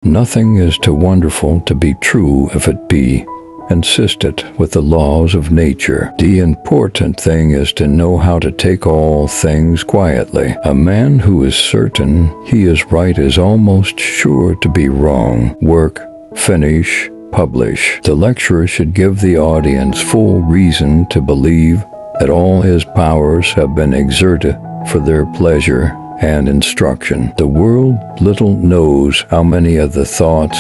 Nothing is too wonderful to be true if it be consistent with the laws of nature. The important thing is to know how to take all things quietly. A man who is certain he is right is almost sure to be wrong. Work, finish, publish. The lecturer should give the audience full reason to believe that all his powers have been exerted for their pleasure and instruction. The world little knows how many of the thoughts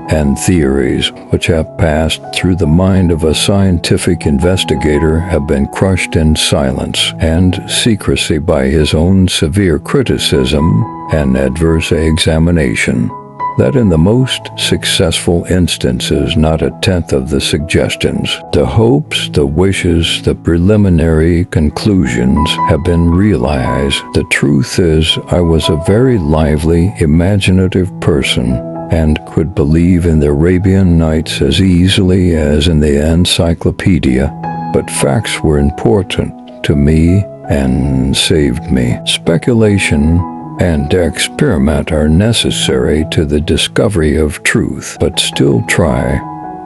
and theories which have passed through the mind of a scientific investigator have been crushed in silence and secrecy by his own severe criticism and adverse examination. That in the most successful instances, not a tenth of the suggestions, the hopes, the wishes, the preliminary conclusions have been realized. The truth is, I was a very lively, imaginative person and could believe in the Arabian Nights as easily as in the encyclopedia, but facts were important to me and saved me. Speculation and experiment are necessary to the discovery of truth, but still try,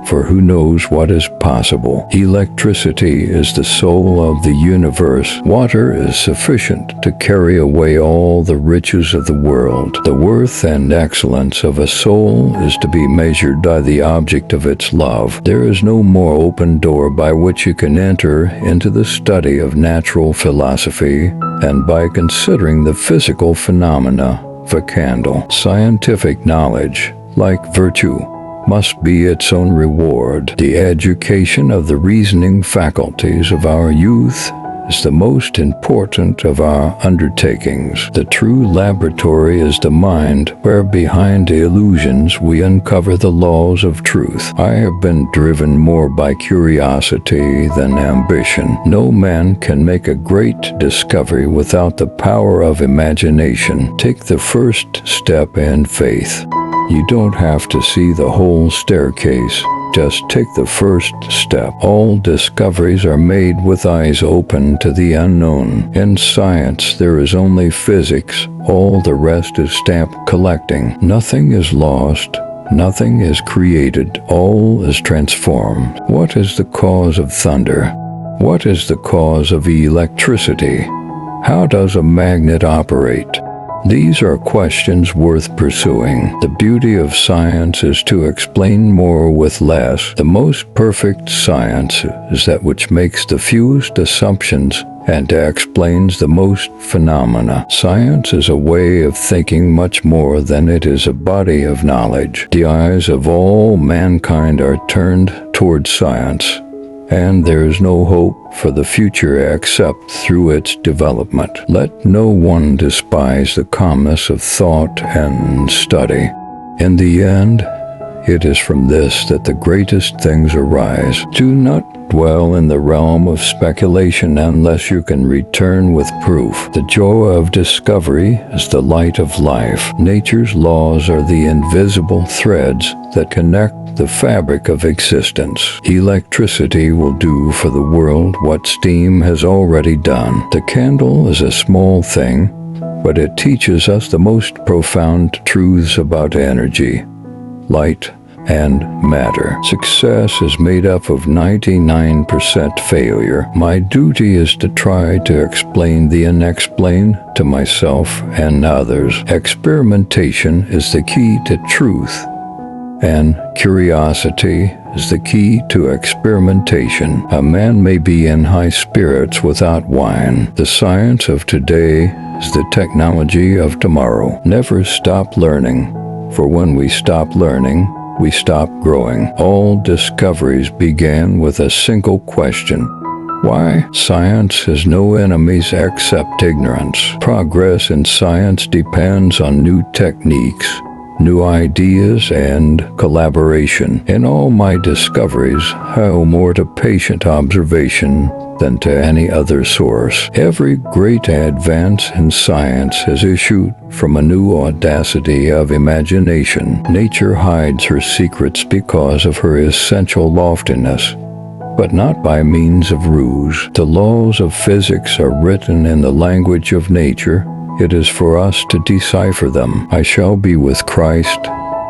for who knows what is possible. Electricity is the soul of the universe. Water is sufficient to carry away all the riches of the world. The worth and excellence of a soul is to be measured by the object of its love. There is no more open door by which you can enter into the study of natural philosophy than by considering the physical phenomena of a candle. Scientific knowledge, like virtue, must be its own reward. The education of the reasoning faculties of our youth is the most important of our undertakings. The true laboratory is the mind, where behind the illusions we uncover the laws of truth. I have been driven more by curiosity than ambition. No man can make a great discovery without the power of imagination. Take the first step in faith. You don't have to see the whole staircase. Just take the first step. All discoveries are made with eyes open to the unknown. In science, there is only physics. All the rest is stamp collecting. Nothing is lost. Nothing is created. All is transformed. What is the cause of thunder? What is the cause of electricity? How does a magnet operate? These are questions worth pursuing. The beauty of science is to explain more with less. The most perfect science is that which makes the fewest assumptions and explains the most phenomena. Science is a way of thinking much more than it is a body of knowledge. The eyes of all mankind are turned towards science, and there is no hope for the future except through its development. Let no one despise the calmness of thought and study. In the end, it is from this that the greatest things arise. Do not dwell in the realm of speculation unless you can return with proof. The joy of discovery is the light of life. Nature's laws are the invisible threads that connect the fabric of existence. Electricity will do for the world what steam has already done. The candle is a small thing, but it teaches us the most profound truths about energy, light, and matter. Success is made up of 99% failure. My duty is to try to explain the unexplained to myself and others. Experimentation is the key to truth, and curiosity is the key to experimentation. A man may be in high spirits without wine. The science of today is the technology of tomorrow. Never stop learning, for when we stop learning, we stop growing. All discoveries began with a single question: why? Science has no enemies except ignorance. Progress in science depends on new techniques, new ideas, and collaboration. In all my discoveries, I owe more to patient observation than to any other source. Every great advance in science has issued from a new audacity of imagination. Nature hides her secrets because of her essential loftiness, but not by means of ruse. The laws of physics are written in the language of nature. It is for us to decipher them. I shall be with Christ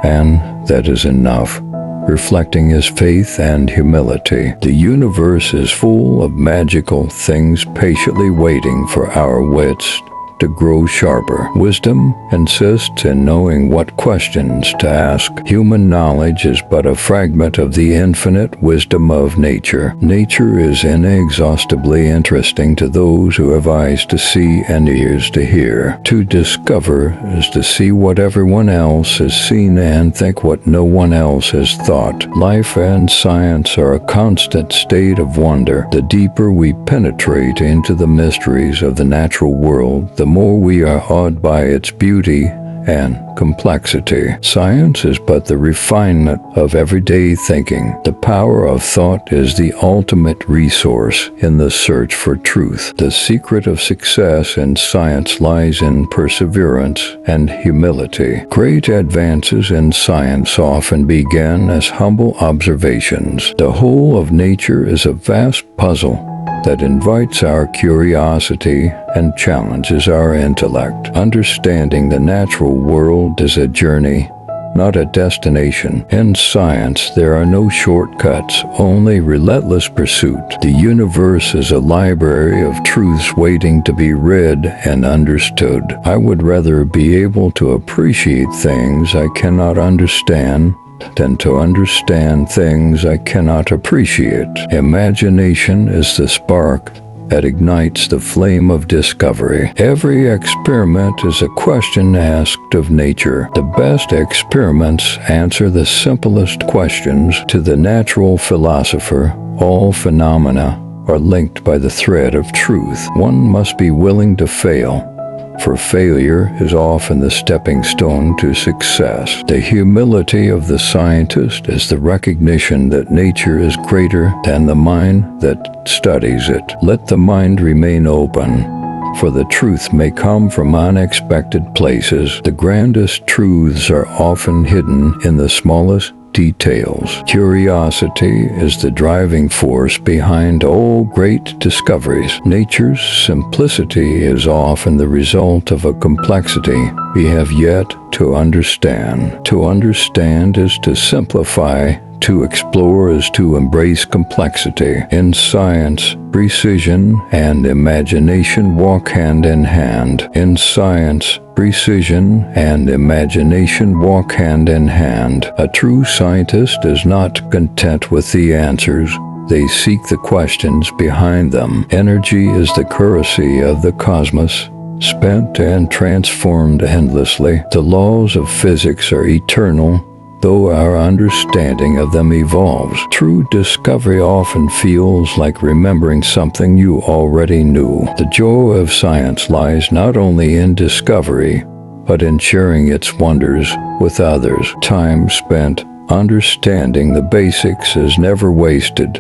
and that is enough, reflecting his faith and humility. The universe is full of magical things patiently waiting for our wits to grow sharper. Wisdom insists in knowing what questions to ask. Human knowledge is but a fragment of the infinite wisdom of nature. Nature is inexhaustibly interesting to those who have eyes to see and ears to hear. To discover is to see what everyone else has seen and think what no one else has thought. Life and science are a constant state of wonder. The deeper we penetrate into the mysteries of the natural world, the more we are awed by its beauty and complexity. Science is but the refinement of everyday thinking. The power of thought is the ultimate resource in the search for truth. The secret of success in science lies in perseverance and humility. Great advances in science often begin as humble observations. The whole of nature is a vast puzzle that invites our curiosity and challenges our intellect. Understanding the natural world is a journey, not a destination. In science, there are no shortcuts, only relentless pursuit. The universe is a library of truths waiting to be read and understood. I would rather be able to appreciate things I cannot understand than to understand things I cannot appreciate. Imagination is the spark that ignites the flame of discovery. Every experiment is a question asked of nature. The best experiments answer the simplest questions. To the natural philosopher, all phenomena are linked by the thread of truth. One must be willing to fail, for failure is often the stepping stone to success. The humility of the scientist is the recognition that nature is greater than the mind that studies it. Let the mind remain open, for the truth may come from unexpected places. The grandest truths are often hidden in the smallest details. Curiosity is the driving force behind all great discoveries. Nature's simplicity is often the result of a complexity we have yet to understand. To understand is to simplify. To explore is to embrace complexity. In science, precision and imagination walk hand in hand. In science, precision and imagination walk hand in hand. A true scientist is not content with the answers. They seek the questions behind them. Energy is the currency of the cosmos, spent and transformed endlessly. The laws of physics are eternal, though our understanding of them evolves. True discovery often feels like remembering something you already knew. The joy of science lies not only in discovery, but in sharing its wonders with others. Time spent understanding the basics is never wasted.